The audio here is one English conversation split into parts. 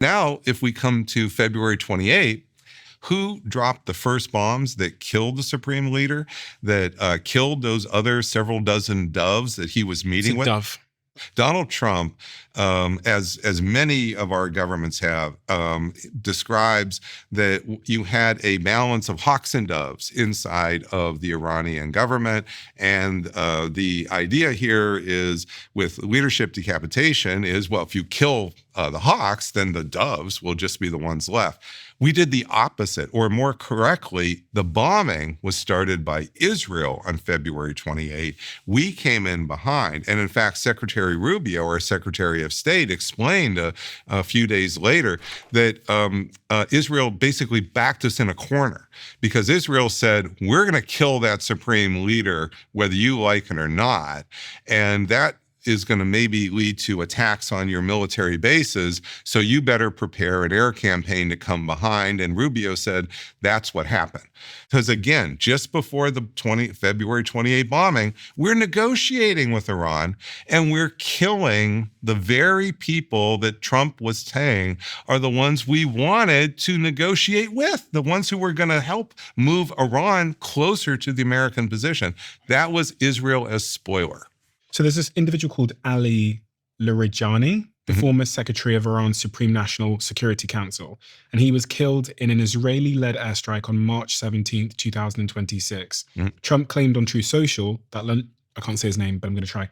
Now, if we come to February 28th, who dropped the first bombs that killed the supreme leader, that killed those other several dozen doves that he was meeting with? Dove. Donald Trump, as many of our governments have, describes that you had a balance of hawks and doves inside of the Iranian government. And the idea here is with leadership decapitation is, well, if you kill the hawks, then the doves will just be the ones left. We did the opposite, or more correctly, the bombing was started by Israel on February 28. We came in behind. And in fact, Secretary Rubio, our Secretary of State, explained a few days later that Israel basically backed us in a corner because Israel said, we're going to kill that supreme leader, whether you like it or not. And that is going to maybe lead to attacks on your military bases. So you better prepare an air campaign to come behind. And Rubio said that's what happened. Because again, just before the February 28 bombing, we're negotiating with Iran and we're killing the very people that Trump was saying are the ones we wanted to negotiate with, the ones who were going to help move Iran closer to the American position. That was Israel as spoiler. So there's this individual called Ali Larijani, the former secretary of Iran's Supreme National Security Council, and he was killed in an Israeli-led airstrike on March 17th, 2026. Trump claimed on True Social that, I can't say his name, but I'm going to try,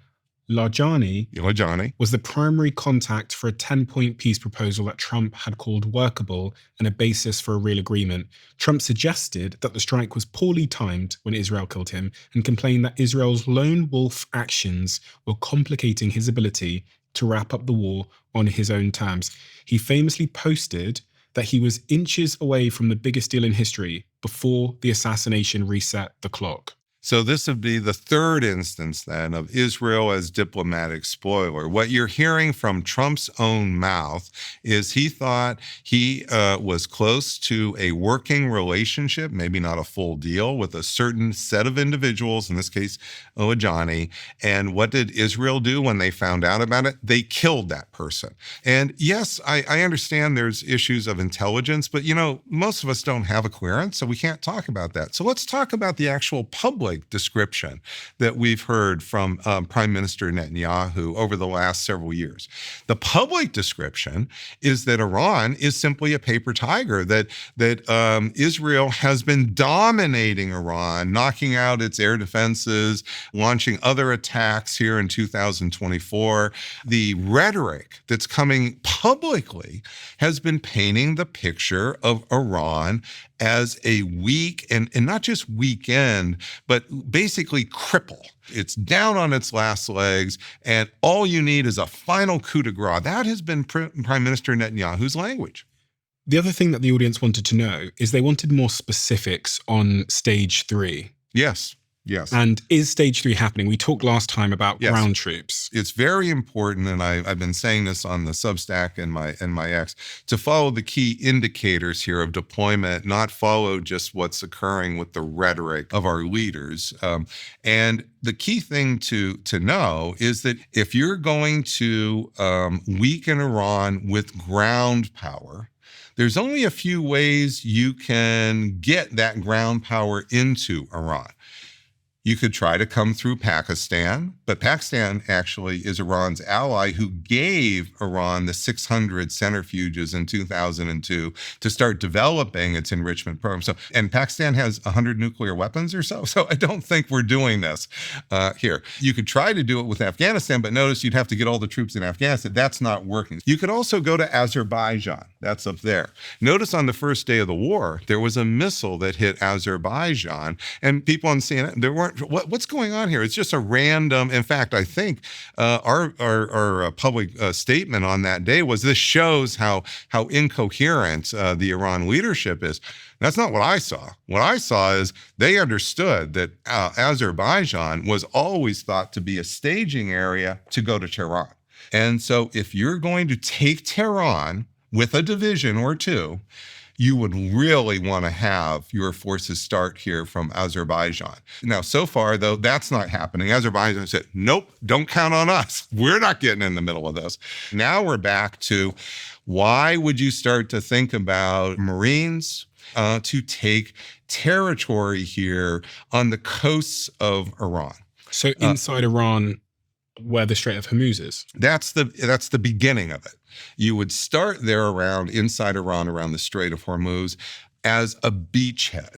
Larijani was the primary contact for a 10-point peace proposal that Trump had called workable and a basis for a real agreement. Trump suggested that the strike was poorly timed when Israel killed him and complained that Israel's lone wolf actions were complicating his ability to wrap up the war on his own terms. He famously posted that he was inches away from the biggest deal in history before the assassination reset the clock. So this would be the third instance then of Israel as diplomatic spoiler. What you're hearing from Trump's own mouth is he thought he was close to a working relationship, maybe not a full deal, with a certain set of individuals, in this case, Larijani. And what did Israel do when they found out about it? They killed that person. And yes, I understand there's issues of intelligence, but you know, most of us don't have a clearance, so we can't talk about that. So let's talk about the actual public description that we've heard from Prime Minister Netanyahu over the last several years. The public description is that Iran is simply a paper tiger, that Israel has been dominating Iran, knocking out its air defenses, launching other attacks here in 2024. The rhetoric that's coming publicly has been painting the picture of Iran as a weak, and not just weakened, but basically cripple. It's down on its last legs, and all you need is a final coup de grace. That has been Prime Minister Netanyahu's language. The other thing that the audience wanted to know is they wanted more specifics on stage 3. Yes. Yes. And is stage 3 happening? We talked last time about ground troops. It's very important, and I've been saying this on the Substack and my X, to follow the key indicators here of deployment, not follow just what's occurring with the rhetoric of our leaders. And the key thing to know is that if you're going to weaken Iran with ground power, there's only a few ways you can get that ground power into Iran. You could try to come through Pakistan, but Pakistan actually is Iran's ally who gave Iran the 600 centrifuges in 2002 to start developing its enrichment program. So, and Pakistan has 100 nuclear weapons or so. So I don't think we're doing this here. You could try to do it with Afghanistan, but notice you'd have to get all the troops in Afghanistan. That's not working. You could also go to Azerbaijan. That's up there. Notice on the first day of the war, there was a missile that hit Azerbaijan, and people on CNN, there weren't, what's going on here? It's just a random, in fact, I think our public statement on that day was, this shows how incoherent the Iran leadership is. That's not what I saw. What I saw is they understood that Azerbaijan was always thought to be a staging area to go to Tehran. And so if you're going to take Tehran with a division or two, you would really want to have your forces start here from Azerbaijan. Now, so far, though, that's not happening. Azerbaijan said, nope, don't count on us. We're not getting in the middle of this. Now we're back to, Why would you start to think about Marines to take territory here on the coasts of Iran? So inside Iran, where the Strait of Hormuz is. That's the beginning of it. You would start there around inside Iran, around the Strait of Hormuz, as a beachhead.